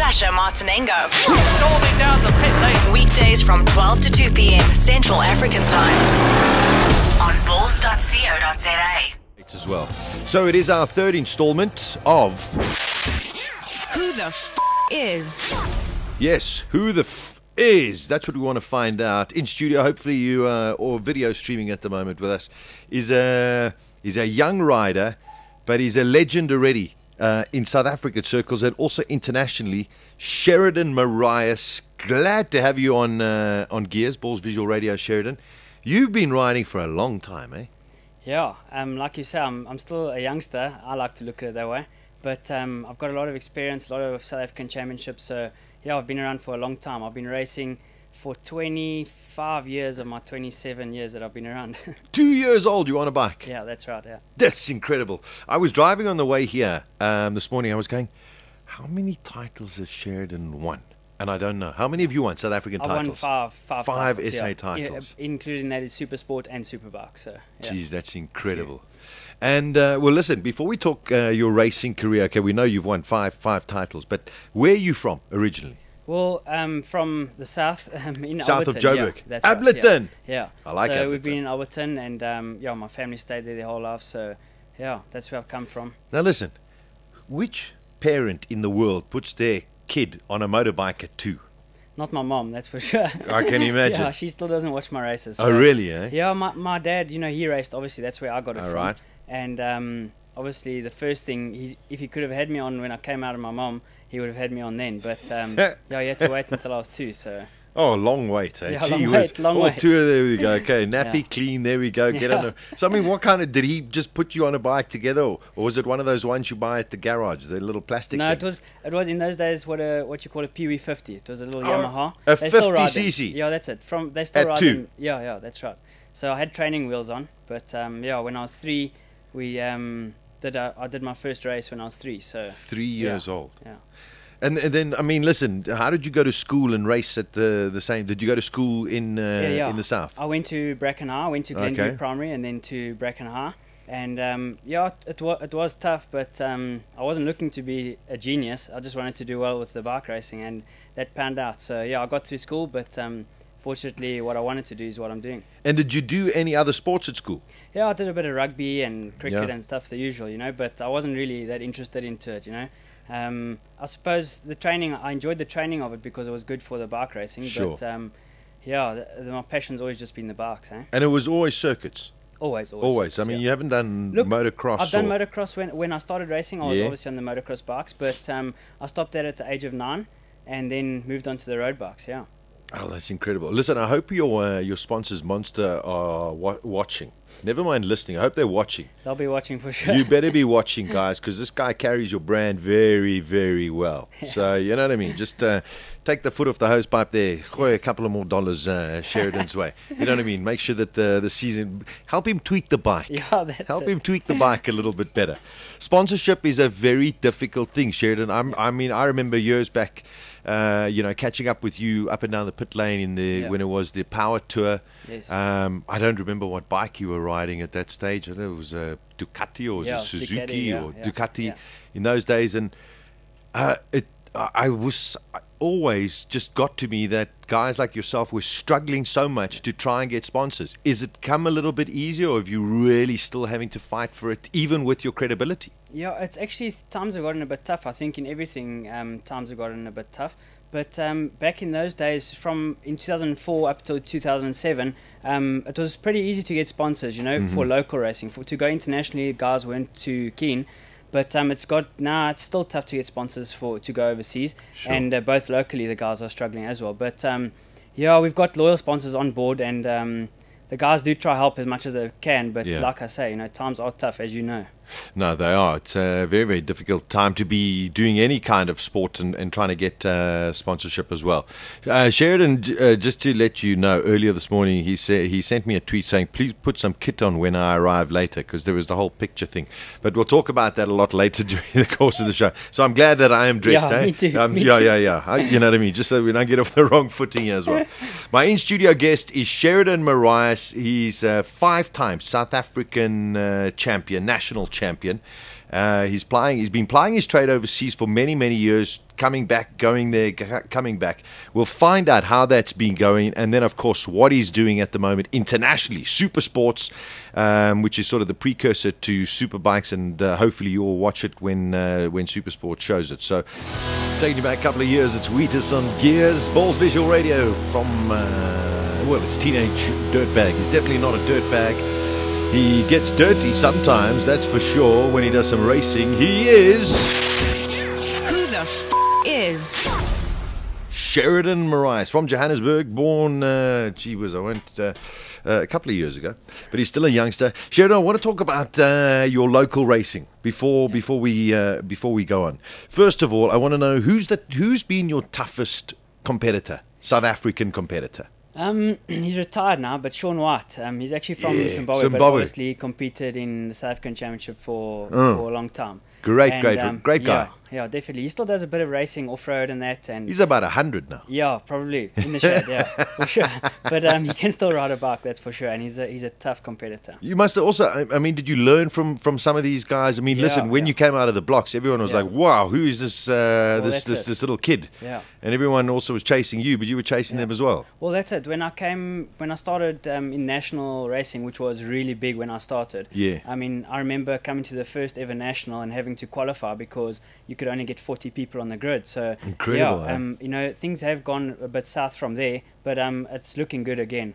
Sasha Martinengo. Storming down the pit lane. Weekdays from 12 to 2 p.m. Central African Time on bulls.co.za. As well. So it is our third installment of Who the is? Yes, who the is? That's what we want to find out. In studio, hopefully you or video streaming at the moment with us, is a young rider, but he's a legend already in South African circles and also internationally. Sheridan Morais, glad to have you on Gearz, Balls Visual Radio, Sheridan. You've been riding for a long time, eh? Yeah, like you say, I'm still a youngster. I like to look at it that way. But I've got a lot of experience, a lot of South African championships. So, yeah, I've been around for a long time. I've been racing for 25 years of my 27 years that I've been around. 2 years old, you on a bike? Yeah, that's right, yeah. That's incredible. I was driving on the way here this morning. I was going, how many titles has Sheridan won? And I don't know. How many have you won South African titles? I won five titles, SA yeah. titles. Yeah, including that is Super Sport and Superbike. So, yeah. Jeez, that's incredible. And, well, listen, before we talk your racing career, okay, we know you've won five titles, but where are you from originally? Well, from the south, in South Alberton, of Joburg. Yeah, that's Ableton. Right, yeah. I like so Ableton. we've been in Alberton, and yeah, my family stayed there their whole life. So, yeah, that's where I've come from. Now, listen, which parent in the world puts their kid on a motorbike at 2? Not my mom, that's for sure. I can imagine. Yeah, she still doesn't watch my races. So. Oh, really, eh? Yeah, my dad, you know, he raced. Obviously, that's where I got it from. Right. And obviously, the first thing, if he could have had me on when I came out of my mom, he would have had me on then. But yeah, he had to wait until I was 2. So. Oh, long wait, eh? Yeah, long wait. 2, there we go. Okay, nappy, Yeah. clean, there we go. Get on the. So, I mean, what kind of, did he just put you on a bike together, or was it one of those ones you buy at the garage, the little plastic No, things? it was in those days what you call a Pee Wee 50. It was a little Yamaha. A They still ride 50cc? them. Yeah, that's it. They still At ride 2? them. Yeah, that's right. So I had training wheels on, but yeah, when I was 3, we I did my first race when I was 3. So 3 years old. Yeah. And then, I mean, listen, how did you go to school and race at the same? Did you go to school in the south? I went to Bracken High. I went to Glenview Primary and then to Bracken High. And yeah, it was tough, but I wasn't looking to be a genius. I just wanted to do well with the bike racing, and that panned out. So yeah, I got through school, but fortunately, what I wanted to do is what I'm doing. And did you do any other sports at school? Yeah, I did a bit of rugby and cricket and stuff, the usual, you know, but I wasn't really that interested into it, you know. I suppose the training, I enjoyed the training of it because it was good for the bike racing. Sure. But yeah, my passion's always just been the bikes, eh? And it was always circuits? Always. Always. I mean, you haven't done motocross? I've done motocross when I started racing. I was obviously on the motocross bikes, but I stopped that at the age of 9 and then moved on to the road bikes, yeah. Oh, that's incredible. Listen, I hope your sponsors, Monster, are watching. Never mind listening. I hope they're watching. They'll be watching for sure. You better be watching, guys, because this guy carries your brand very, very well. Yeah. So, you know what I mean? Just take the foot off the hose pipe there. Gooi a couple of more dollars Sheridan's way. You know what I mean? Make sure that the season... Help him tweak the bike. Yeah, Help him tweak the bike a little bit better. Sponsorship is a very difficult thing, Sheridan. I mean, I remember years back... you know, catching up with you up and down the pit lane in the when it was the Power Tour. Yes. I don't remember what bike you were riding at that stage. I don't know, it was a Ducati or was it Suzuki Ducati in those days. And I was always just got to me that guys like yourself were struggling so much to try and get sponsors. Is it come a little bit easier, or are you really still having to fight for it, even with your credibility? Yeah, it's actually, times have gotten a bit tough. I think in everything, times have gotten a bit tough. But back in those days, in 2004 up till 2007, it was pretty easy to get sponsors, you know, for local racing. To go internationally, guys weren't too keen. But it's still tough to get sponsors to go overseas. Sure. And both locally, the guys are struggling as well. But yeah, we've got loyal sponsors on board, and the guys do try help as much as they can. But like I say, you know, times are tough, as you know. No, they are. It's a very, very difficult time to be doing any kind of sport and trying to get sponsorship as well. Sheridan, just to let you know, earlier this morning he sent me a tweet saying, please put some kit on when I arrive later, because there was the whole picture thing. But we'll talk about that a lot later during the course of the show. So I'm glad that I am dressed. Me too. Me too. You know what I mean? Just so we don't get off the wrong footing here as well. My in-studio guest is Sheridan Morais. He's a 5-time South African champion, national champion. He's been plying his trade overseas for many, many years, coming back, going there, coming back. We'll find out how that's been going, and then, of course, what he's doing at the moment internationally. Super Sports, which is sort of the precursor to Superbikes, and hopefully you'll watch it when Super Sports shows it. So, taking you back a couple of years, it's Wheatus on Gearz, Balls Visual Radio from, well, it's Teenage Dirtbag. He's definitely not a dirtbag. He gets dirty sometimes, that's for sure, when he does some racing. He is... Who the is... Sheridan Morais from Johannesburg, born, a couple of years ago, but he's still a youngster. Sheridan, I want to talk about your local racing before we go on. First of all, I want to know who's been your toughest competitor, South African competitor. He's retired now, but Sean White. He's actually from Zimbabwe, but obviously competed in the South African Championship for a long time. Great guy. Yeah, definitely. He still does a bit of racing off-road and that. And he's about 100 now. Yeah, probably in the shade. Yeah, for sure. But he can still ride a bike, that's for sure. And he's a tough competitor. You must have also. I mean, did you learn from some of these guys? I mean, listen, when you came out of the blocks, everyone was like, "Wow, who is this this little kid?" Yeah. And everyone also was chasing you, but you were chasing them as well. Well, that's it. When I started in national racing, which was really big when I started. Yeah. I mean, I remember coming to the first ever national and having to qualify because you could only get 40 people on the grid. So incredible. Yeah, you know, things have gone a bit south from there, but it's looking good again.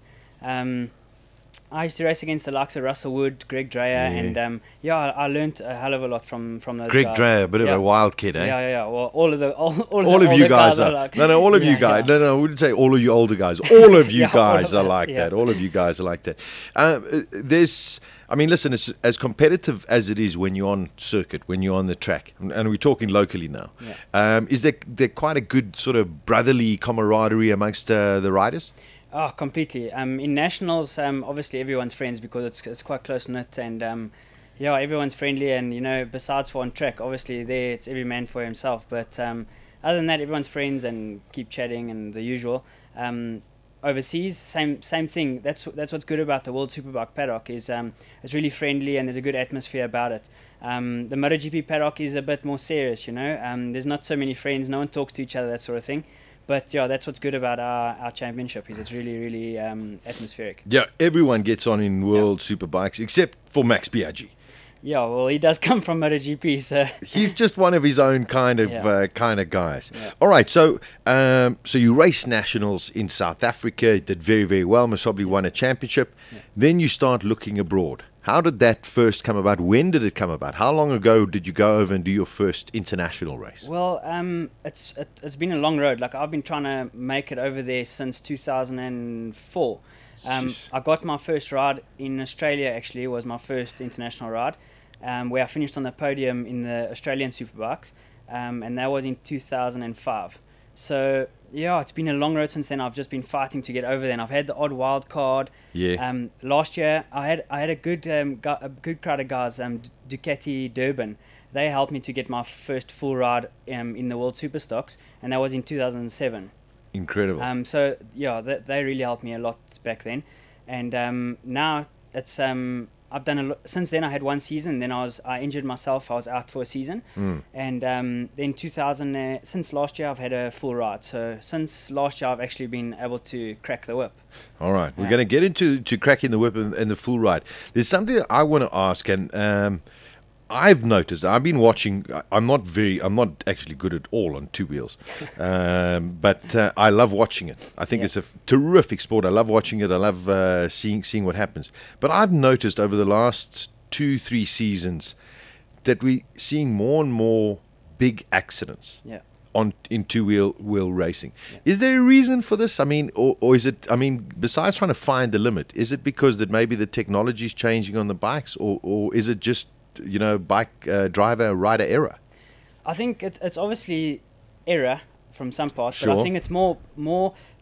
I used to race against the likes of Russell Wood, Greg Dreyer, and I learned a hell of a lot from those Greg guys. Dreyer, a bit of a wild kid, eh? Yeah. Well, all of you guys are like, all of you guys. Yeah. No, I wouldn't say all of you older guys. All of you guys are like that. All of you guys are like that. I mean, listen, it's as competitive as it is when you're on circuit, when you're on the track, and we're talking locally now. Yeah. Is there quite a good sort of brotherly camaraderie amongst the riders? Oh, completely. In nationals, obviously everyone's friends because it's quite close knit, and everyone's friendly. And you know, besides for on track, obviously there it's every man for himself. But other than that, everyone's friends and keep chatting and the usual. Overseas, same thing. That's what's good about the World Superbike paddock is it's really friendly and there's a good atmosphere about it. The MotoGP paddock is a bit more serious, you know. There's not so many friends, no one talks to each other, that sort of thing. But yeah, that's what's good about our championship is it's really, really atmospheric. Yeah, everyone gets on in World Superbikes except for Max Biaggi. Yeah, well, he does come from MotoGP, so he's just one of his own kind of guys. Yeah. All right, so you raced nationals in South Africa, did very, very well, most probably won a championship. Yeah. Then you start looking abroad. How did that first come about? When did it come about? How long ago did you go over and do your first international race? Well, it's been a long road. Like I've been trying to make it over there since 2004. I got my first ride in Australia. Actually, it was my first international ride, where I finished on the podium in the Australian Superbikes, and that was in 2005. So yeah, it's been a long road since then. I've just been fighting to get over there, and I've had the odd wild card. Yeah. Last year I had a good crowd of guys. Ducati Durban. They helped me to get my first full ride in the World Superstocks, and that was in 2007. Incredible. So yeah, they really helped me a lot back then, and now it's I've done a lot. Since then I had one season, then I injured myself, I was out for a season, and then since last year I've had a full ride. So since last year I've actually been able to crack the whip. All right, we're going to get into cracking the whip and the full ride. There's something that I want to ask, and I've noticed, I've been watching, I'm not actually good at all on two wheels, but I love watching it. I think it's a terrific sport. I love watching it. I love seeing what happens. But I've noticed over the last 2-3 seasons that we're seeing more and more big accidents in two-wheel racing. Yeah. Is there a reason for this? I mean, or is it, I mean, besides trying to find the limit, is it because that maybe the technology is changing on the bikes, or is it just, you know, bike rider error? I think it's obviously error from some parts, sure. But I think it's more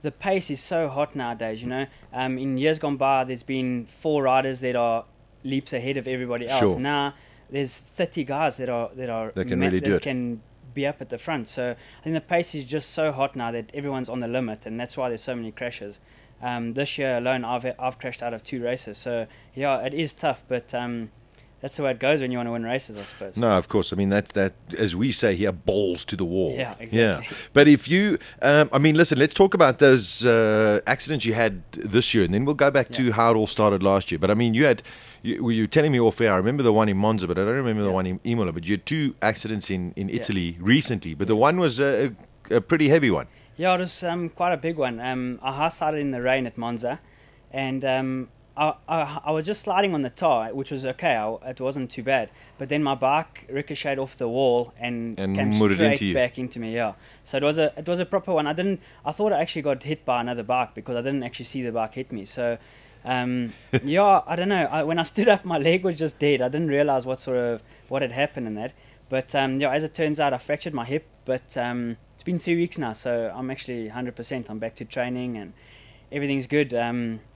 the pace is so hot nowadays, you know. In years gone by, there's been 4 riders that are leaps ahead of everybody else. Sure. Now there's 30 guys that can be up at the front. So I think the pace is just so hot now that everyone's on the limit, and that's why there's so many crashes. This year alone, I've crashed out of 2 races. So yeah, it is tough, but that's the way it goes when you want to win races, I suppose. No, of course. I mean, that as we say here, balls to the wall. Yeah, exactly. Yeah. But if you, I mean, listen, let's talk about those accidents you had this year, and then we'll go back to how it all started last year. But I mean, you were telling me off air, I remember the one in Monza, but I don't remember the one in Imola. But you had 2 accidents in Italy recently, but the one was a pretty heavy one. Yeah, it was quite a big one. I high-sided in the rain at Monza, and I was just sliding on the tar, which was okay. It wasn't too bad. But then my bike ricocheted off the wall and came straight back into me. Yeah. So it was a proper one. I thought I actually got hit by another bike because I didn't actually see the bike hit me. So yeah, I don't know. When I stood up, my leg was just dead. I didn't realize what had happened in that. But yeah, as it turns out, I fractured my hip. But it's been 3 weeks now, so I'm actually 100%. I'm back to training and everything's good.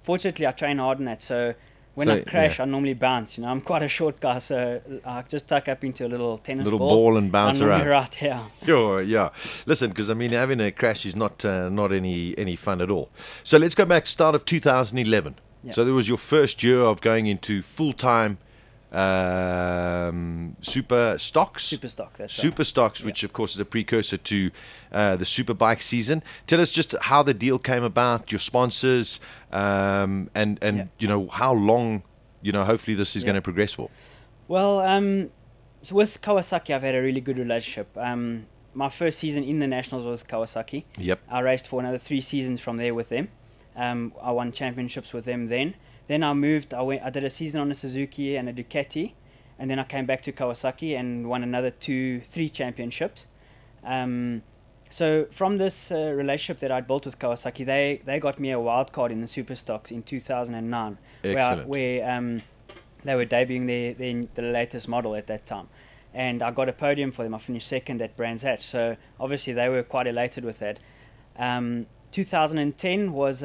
Fortunately, I train hard in that, so when I crash, I normally bounce. I'm quite a short guy, so I just tuck up into a little tennis ball and bounce around. Right, yeah. Sure, yeah. Listen, because I mean, having a crash is not any fun at all. So let's go back start of 2011. Yeah. So there was your first year of going into full-time super stocks, that's super right. stocks, which of course is a precursor to the superbike season. Tell us just how the deal came about, your sponsors, and how long hopefully this is going to progress for. Well, so with Kawasaki, I've had a really good relationship. My first season in the nationals was Kawasaki. Yep. I raced for another 3 seasons from there with them. I won championships with them then. Then I moved, I did a season on a Suzuki and a Ducati, and then I came back to Kawasaki and won another 2-3 championships. So from this relationship that I'd built with Kawasaki, they got me a wild card in the Super Stocks in 2009. Excellent. Where they were debuting the latest model at that time. And I got a podium for them. I finished second at Brands Hatch, so obviously they were quite elated with that. 2010 was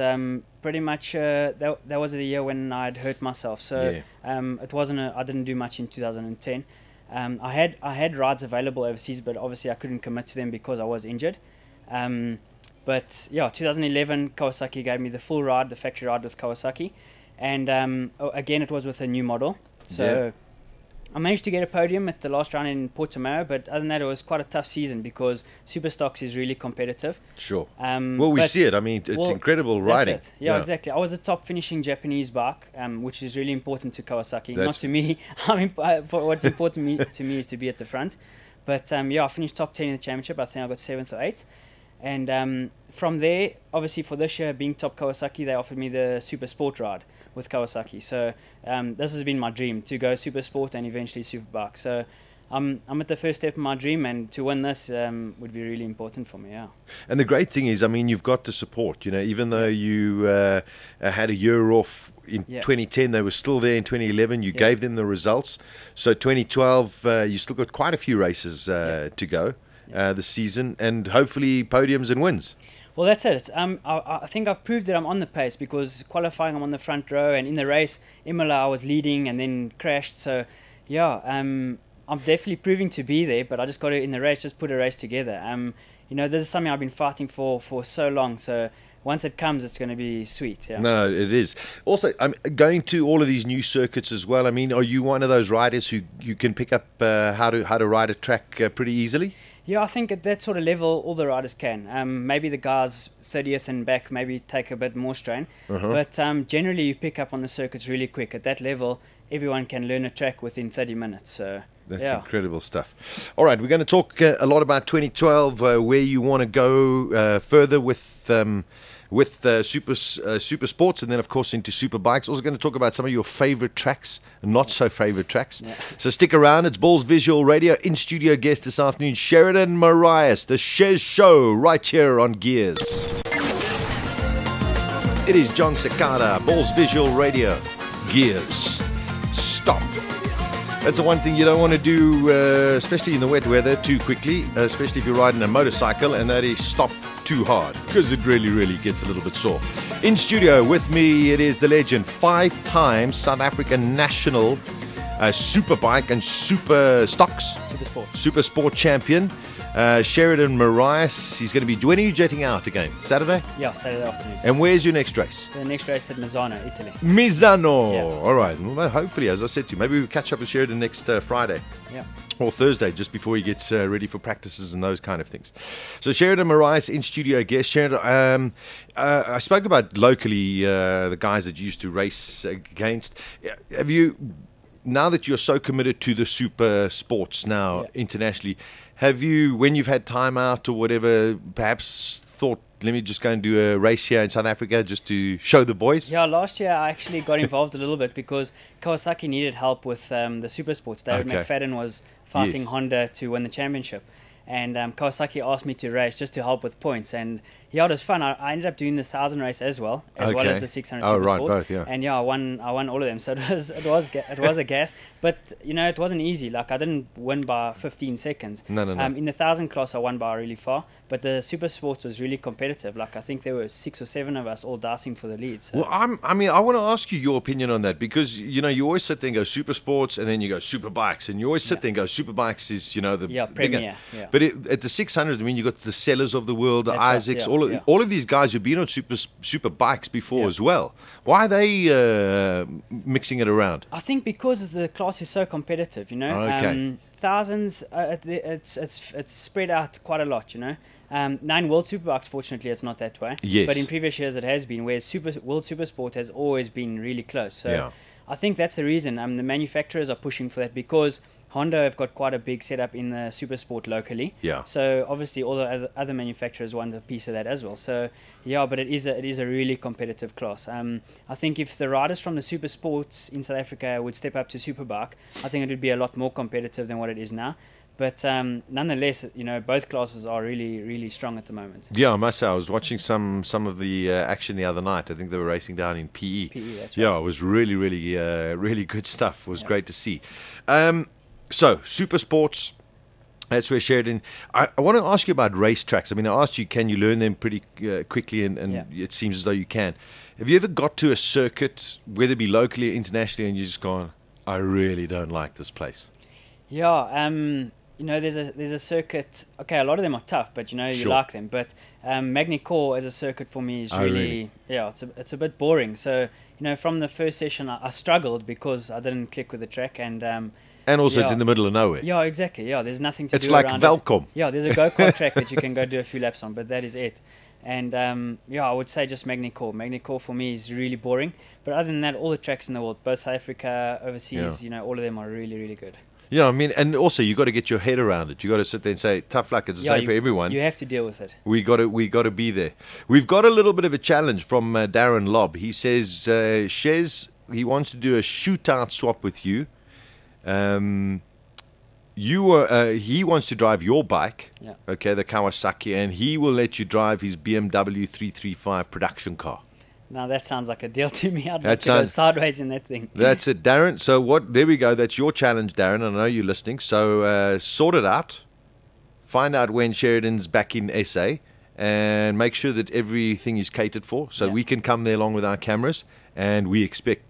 pretty much that was the year when I'd hurt myself, so it wasn't I didn't do much in 2010. I had rides available overseas, but obviously I couldn't commit to them because I was injured. But yeah, 2011 Kawasaki gave me the full ride, the factory ride with Kawasaki, and again it was with a new model. So I managed to get a podium at the last round in Portimao, but other than that, it was quite a tough season because Super Stocks is really competitive. Sure. Well, we see it. I mean, it's incredible riding. That's it. Yeah, exactly. I was the top finishing Japanese bike, which is really important to Kawasaki, not to me. I mean, what's important to me is to be at the front. But yeah, I finished top 10 in the championship. I think I got 7th or 8th. And from there, obviously for this year, being top Kawasaki, they offered me the Super Sport ride with Kawasaki. So this has been my dream, to go Super Sport and eventually Superbike. So I'm at the first step of my dream, and to win this would be really important for me, yeah. And the great thing is, I mean, you've got the support, even though you had a year off in 2010, they were still there in 2011, you gave them the results. So 2012, you still got quite a few races to go this season, and hopefully podiums and wins. Well, that's it. I think I've proved that I'm on the pace, because qualifying I'm on the front row, and in the race, Imola I was leading and then crashed. So, yeah, I'm definitely proving to be there, but I just got to, in the race, just put a race together. This is something I've been fighting for so long, so once it comes, it's going to be sweet. Yeah. No, it is. Also, I'm going to all of these new circuits as well. I mean, are you one of those riders who you can pick up how to ride a track pretty easily? Yeah, I think at that sort of level, all the riders can. Maybe the guys 30th and back maybe take a bit more strain. But generally, you pick up on the circuits really quick. At that level, everyone can learn a track within 30 minutes. So that's incredible stuff. All right, we're going to talk a lot about 2012, where you want to go further with super sports, and then of course into super bikes. Also going to talk about some of your favorite tracks and not so favorite tracks. So stick around. It's Balls Visual Radio. In studio guest this afternoon, Sheridan Morais, the Shez Show, right here on Gearz. It is John Sakata, Balls Visual Radio, Gearz. Stop. That's the one thing you don't want to do, especially in the wet weather, too quickly, especially if you're riding a motorcycle, and that is stop too hard, because it really gets a little bit sore. In studio with me, it is the legend, 5-time South African national superbike and super stocks, super sport champion, Sheridan Morais, he's going to be. When are you jetting out again? Saturday? Yeah, Saturday afternoon. And where's your next race? The next race at Misano, Italy. Misano. Yeah. All right. Well, hopefully, as I said to you, maybe we'll catch up with Sheridan next Friday. Yeah. Or Thursday, just before he gets ready for practices and those kind of things. So Sheridan Morais in studio guest. Sheridan, I spoke about locally the guys that you used to race against. Have you, now that you're so committed to the super sports now internationally, have you, when you've had time out or whatever, perhaps thought, let me just go and do a race here in South Africa just to show the boys? Yeah, last year I actually got involved a little bit because Kawasaki needed help with the super sports. David McFadden was fighting Honda to win the championship. And Kawasaki asked me to race just to help with points. And yeah, it was fun. I ended up doing the 1,000 race as well as the 600 super sports. Both, yeah. And yeah, I won all of them. So it was a gas. But you know, it wasn't easy. Like I didn't win by 15 seconds. No. In the 1,000 class, I won by really far. But the super sports was really competitive. Like I think there were 6 or 7 of us all dicing for the lead. So. Well, I want to ask you your opinion on that, because you know you always sit there and go super sports, and then you go super bikes, and you always sit there and go super bikes is the premier. Yeah. But at the 600, I mean, you got the Sellers of the world, the Isaacs, right, all of these guys who've been on super bikes before as well. Why are they mixing it around? I think because the class is so competitive, you know. Okay. Thousands, it's spread out quite a lot, you know. 9 World Superbikes, fortunately, it's not that way. Yes. But in previous years, it has been, whereas World Supersport has always been really close. So I think that's the reason. The manufacturers are pushing for that because Honda have got quite a big setup in the Supersport locally. Yeah. So obviously all the other manufacturers want a piece of that as well. So yeah, but it is a really competitive class. I think if the riders from the Supersports in South Africa would step up to Superbike, I think it would be a lot more competitive than what it is now. But nonetheless, you know, both classes are really, really strong at the moment. Yeah, I must say, I was watching some of the action the other night. I think they were racing down in PE. That's right. Yeah, it was really, really, really good stuff. It was great to see. So, super sports, that's where Sheridan. I want to ask you about racetracks. I mean, I asked you, can you learn them pretty quickly, and it seems as though you can. Have you ever got to a circuit, whether it be locally or internationally, and you just gone, I really don't like this place? Yeah, you know, there's a circuit. Okay, a lot of them are tough, but you know you like them. But Magny-Cours as a circuit for me is really it's a bit boring. So you know, from the first session, I struggled because I didn't click with the track, and also it's in the middle of nowhere. Yeah, exactly. Yeah, there's nothing to do around it. It's like Velcom. Yeah, there's a go-kart track that you can go do a few laps on, but that is it. And I would say just Magny-Cours. Magny-Cours for me is really boring. But other than that, all the tracks in the world, both South Africa, overseas, you know, all of them are really, really good. Yeah, I mean, and also you got to get your head around it. You got to sit there and say, "Tough luck, it's the same for everyone." You have to deal with it. We got to be there. We've got a little bit of a challenge from Darren Lobb. He says, Shez, he wants to do a shootout swap with you. He wants to drive your bike, okay, the Kawasaki, and he will let you drive his BMW 335 production car. Now that sounds like a deal to me. I'd like to go sideways in that thing. That's it, Darren. So there we go. That's your challenge, Darren. I know you're listening. So sort it out. Find out when Sheridan's back in SA, and make sure that everything is catered for, so we can come there along with our cameras, and we expect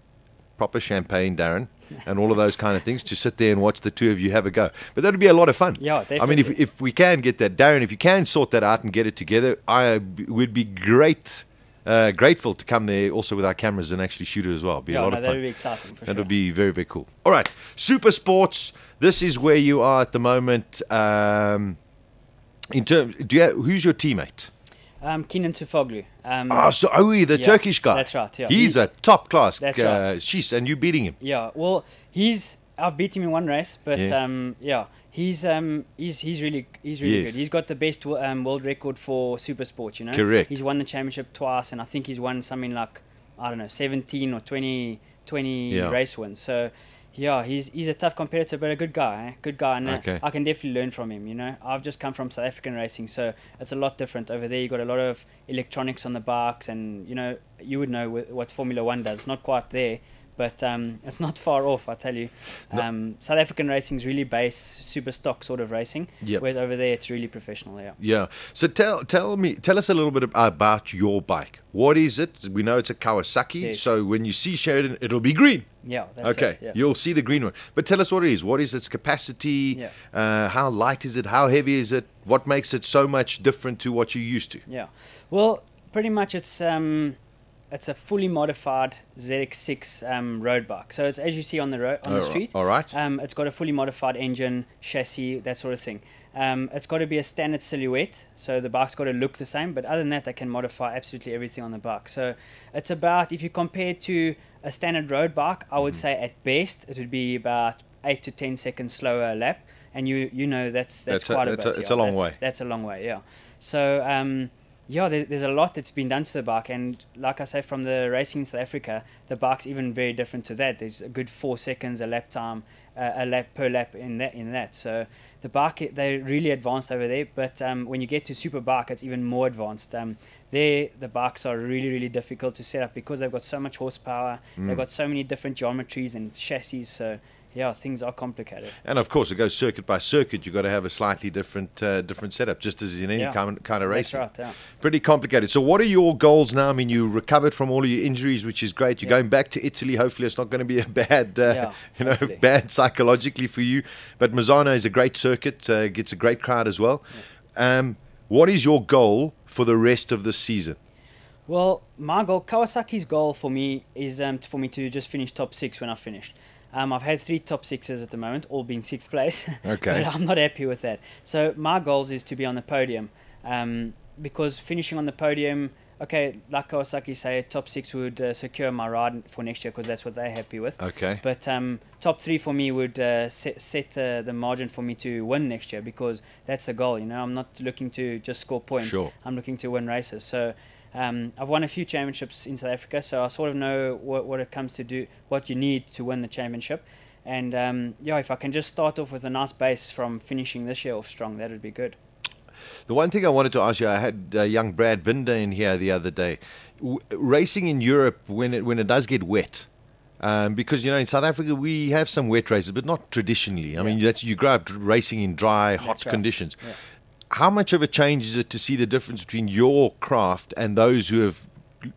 proper champagne, Darren, and all of those kind of things, to sit there and watch the two of you have a go. But that would be a lot of fun. Yeah, definitely. I mean, if we can get that, Darren, if you can sort that out and get it together, I would be grateful to come there also with our cameras and actually shoot it as well. It'd be a lot of fun. That would be exciting for sure. That would be very, very cool. All right, super sports. This is where you are at the moment. In terms, who's your teammate? Kenan Tufoglu. The Turkish guy. That's right. Yeah, he's a top class. That's right. Jeez, and you beating him. Yeah. Well, I've beat him in one race, but he's really good. He's got the best world record for super sports. You know. Correct. He's won the championship twice, and I think he's won something like 17 or 20 race wins. So. Yeah, he's a tough competitor, but a good guy. Good guy, and I can definitely learn from him. You know, I've just come from South African racing, so it's a lot different over there. You got a lot of electronics on the bikes, and you know, you would know what Formula One does. Not quite there, but it's not far off, I tell you. South African racing is really base, super stock sort of racing, whereas over there it's really professional. Yeah. So tell us a little bit about your bike. What is it? We know it's a Kawasaki. Yes. So when you see Sheridan, it'll be green. Yeah. That's Okay. it, yeah. You'll see the green one. But tell us what it is. What is its capacity? Yeah. How light is it? How heavy is it? What makes it so much different to what you're used to? Yeah. Well, pretty much it's a fully modified ZX6 road bike. So it's as you see on the road on the street. All right. It's got a fully modified engine, chassis, that sort of thing. It's got to be a standard silhouette, so the bike's got to look the same. But other than that, they can modify absolutely everything on the bike. So it's about, if you compare it to a standard road bike, I would say at best it would be about 8 to 10 seconds slower a lap. And you know that's quite a bit. It's a long way. That's a long way, yeah. So there's a lot that's been done to the bike, and like I say, from the racing in South Africa, the bike's even very different to that. There's a good 4 seconds a lap time, a lap per lap in that. So the bike, they're really advanced over there. But when you get to superbike, it's even more advanced. There, the bikes are really, really difficult to set up because they've got so much horsepower. They've got so many different geometries and chassis. So yeah, things are complicated. And of course, it goes circuit by circuit. You've got to have a slightly different setup, just as in any kind of racing. That's right, yeah. Pretty complicated. So what are your goals now? I mean, you recovered from all of your injuries, which is great. You're going back to Italy. Hopefully it's not going to be a bad, bad psychologically for you. But Misano is a great circuit, gets a great crowd as well. Yeah. What is your goal for the rest of the season? Well, my goal, Kawasaki's goal for me is for me to just finish top 6 when I've finished. I've had 3 top 6s at the moment, all being 6th place. Okay. But I'm not happy with that. So my goals is to be on the podium. Because finishing on the podium, okay, like Kawasaki say, top 6 would secure my ride for next year because that's what they're happy with. Okay. But top 3 for me would set the margin for me to win next year, because that's the goal. I'm not looking to just score points. Sure. I'm looking to win races. So I've won a few championships in South Africa, so I sort of know what it comes to do, what you need to win the championship. And if I can just start off with a nice base from finishing this year off strong, that would be good. The one thing I wanted to ask you, I had young Brad Binder in here the other day. Racing in Europe, when it does get wet, because in South Africa we have some wet races, but not traditionally. I mean, you grow up racing in dry, hot conditions. Yeah. How much of a change is it to see the difference between your craft and those who have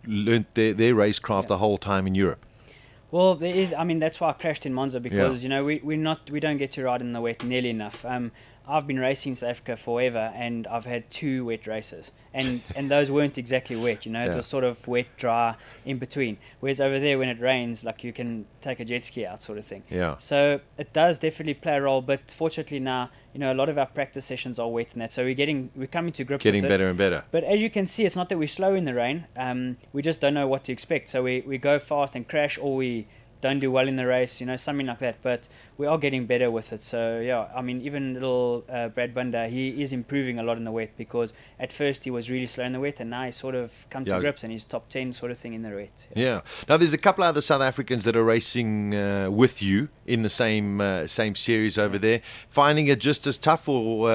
learnt their racecraft the whole time in Europe? Well, there is. I mean, that's why I crashed in Monza, because we don't get to ride in the wet nearly enough. I've been racing in South Africa forever, and I've had 2 wet races, and those weren't exactly wet. It was sort of wet, dry, in between. Whereas over there, when it rains, like, you can take a jet ski out, sort of thing. Yeah. So it does definitely play a role, but fortunately now, a lot of our practice sessions are wet and that, so we're coming to grips with it. Getting better and better. But as you can see, it's not that we're slow in the rain. We just don't know what to expect. So we go fast and crash, or we don't do well in the race, something like that. But we are getting better with it. So yeah, I mean, even little Brad Binder, he is improving a lot in the wet, because at first he was really slow in the wet, and now he's sort of come to grips and he's top 10 sort of thing in the wet. Yeah. Now there's a couple other South Africans that are racing with you in the same series over there. Finding it just as tough, or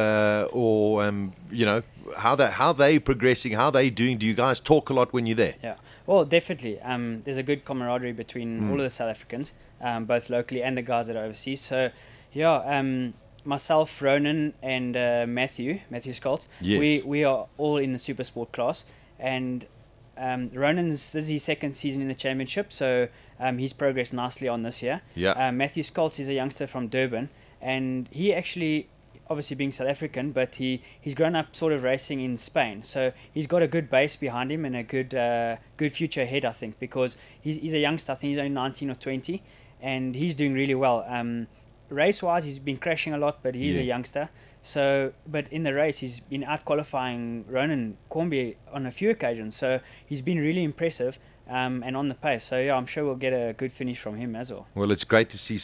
how they progressing, how they doing? Do you guys talk a lot when you're there? Yeah. Well, definitely. There's a good camaraderie between all of the South Africans, both locally and the guys that are overseas. So, myself, Ronan, and Matthew Skoltz, we are all in the super sport class. And this is his 2nd season in the championship, so he's progressed nicely on this year. Yeah. Matthew Skoltz is a youngster from Durban, and he actually, obviously being South African, but he's grown up sort of racing in Spain, so he's got a good base behind him and a good future ahead, I think, because he's a youngster. I think he's only 19 or 20, and he's doing really well. Race-wise, he's been crashing a lot, but he's a youngster. So, but in the race, he's been out-qualifying Ronan Cornby on a few occasions, so he's been really impressive. And on the pace. So, I'm sure we'll get a good finish from him as well. Well, it's great to see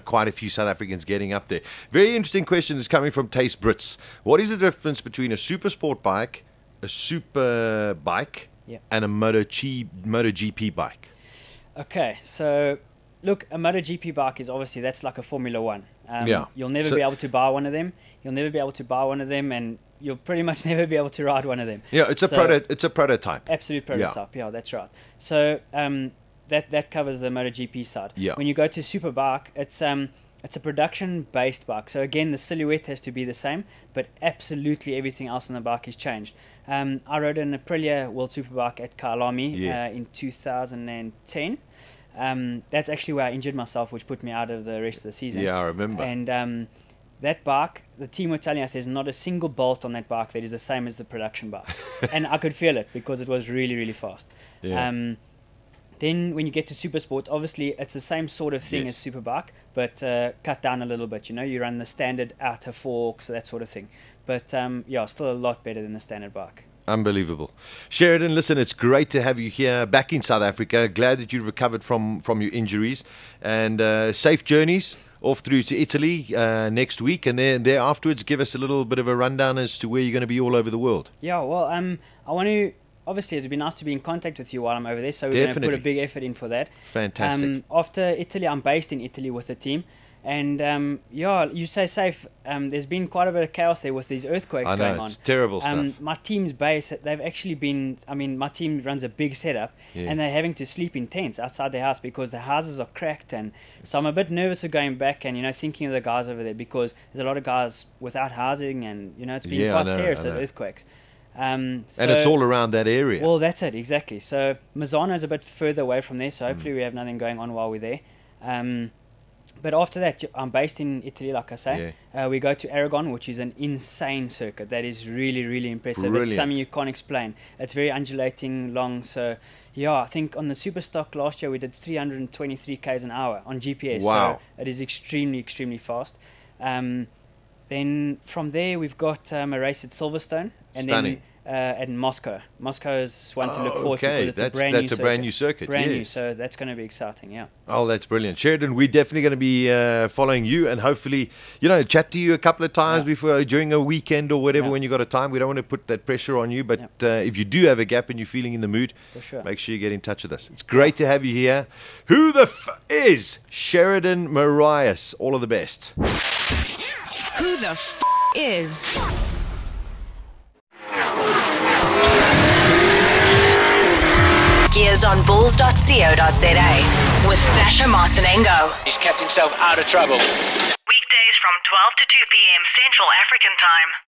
quite a few South Africans getting up there. Very interesting question is coming from Taste Brits. What is the difference between a super sport bike, a super bike, and a MotoGP bike? Okay, so look, a MotoGP bike is obviously, that's like a Formula One. You'll never be able to buy one of them. And you'll pretty much never be able to ride one of them. Yeah, it's a prototype. Absolute prototype, yeah, that's right. So that covers the MotoGP side. Yeah. When you go to Superbike, it's a production-based bike. So again, the silhouette has to be the same, but absolutely everything else on the bike is changed. I rode an Aprilia World Superbike at Kyalami in 2010. That's actually where I injured myself, which put me out of the rest of the season. Yeah, I remember. And that bike, the team were telling us there's not a single bolt on that bike that is the same as the production bike. And I could feel it because it was really, really fast. Yeah. Then when you get to Supersport, obviously it's the same sort of thing as Superbike, but cut down a little bit. You know, you run the standard outer forks, that sort of thing. But yeah, still a lot better than the standard bike. Unbelievable. Sheridan, listen, it's great to have you here back in South Africa. Glad that you've recovered from your injuries. And safe journeys off through to Italy next week. And then there afterwards, give us a little bit of a rundown as to where you're going to be all over the world. Yeah, well, I want to... Obviously, it'd be nice to be in contact with you while I'm over there, so we're going to put a big effort in for that. Fantastic. After Italy, I'm based in Italy with the team. And yeah, you say safe. There's been quite a bit of chaos there with these earthquakes going on. It's terrible stuff. My team's base, they've actually been, I mean, my team runs a big setup, and they're having to sleep in tents outside their house because the houses are cracked. And so I'm a bit nervous of going back and, you know, thinking of the guys over there because there's a lot of guys without housing and, you know, it's been quite serious, those earthquakes. So, and it's all around that area. Well, that's it, exactly. So Mazzano is a bit further away from there, so hopefully we have nothing going on while we're there. But after that, I'm based in Italy, like I say. We go to Aragon, which is an insane circuit. That is really, really impressive. Brilliant. It's something you can't explain. It's very undulating, long. So, yeah, I think on the Superstock last year, we did 323 k's an hour on GPS. Wow. So it is extremely, extremely fast. Then from there, we've got a race at Silverstone. And Stunning. Then at Moscow. Moscow is one to look forward to because it's that's a brand new circuit. Brand new, so that's going to be exciting, yeah. Oh, that's brilliant. Sheridan, we're definitely going to be following you and hopefully, you know, chat to you a couple of times before during a weekend or whatever when you got a time. We don't want to put that pressure on you, but if you do have a gap and you're feeling in the mood, for sure, make sure you get in touch with us. It's great to have you here. Who the is Sheridan Morais? All of the best. Who the is? Gearz on bulls.co.za with Sasha Martinengo. He's kept himself out of trouble. Weekdays from 12 to 2 p.m. Central African Time.